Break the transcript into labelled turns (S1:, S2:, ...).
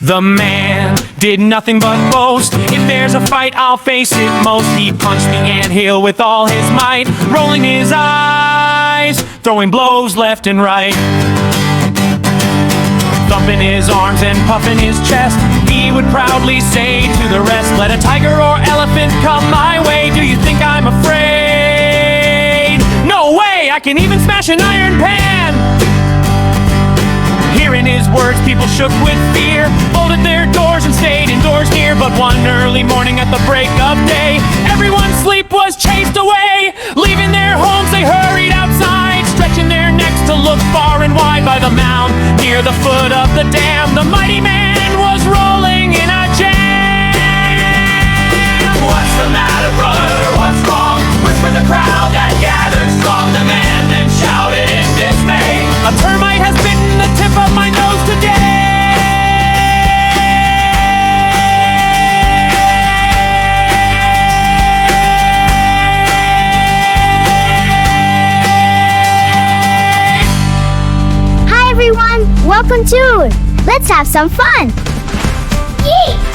S1: The man did nothing but boast. If there's a fight, I'll face it most. He punched the anthill with all his might, rolling his eyes, throwing blows left and right. Thumping his arms and puffing his chest, he would proudly say to the rest, let a tiger or elephant come my way. Do you think I'm afraid? No way! I can even smash an iron pan! Hearing his words, people shook with fear, bolted their doors and stayed indoors near. But one early morning at the break of day, everyone's sleep was chased away. Leaving their homes, they hurried outside, stretching their necks to look far and wide. By the mound near the foot of the dam, the mighty man was rolling in a jam. What's the matter, brother? What's wrong? Whispered the crowd that gathered strong. The man then shouted in dismay, a termite has bitten the tip of my nose today.
S2: Hi everyone, welcome to Let's Have Some Fun! Yay!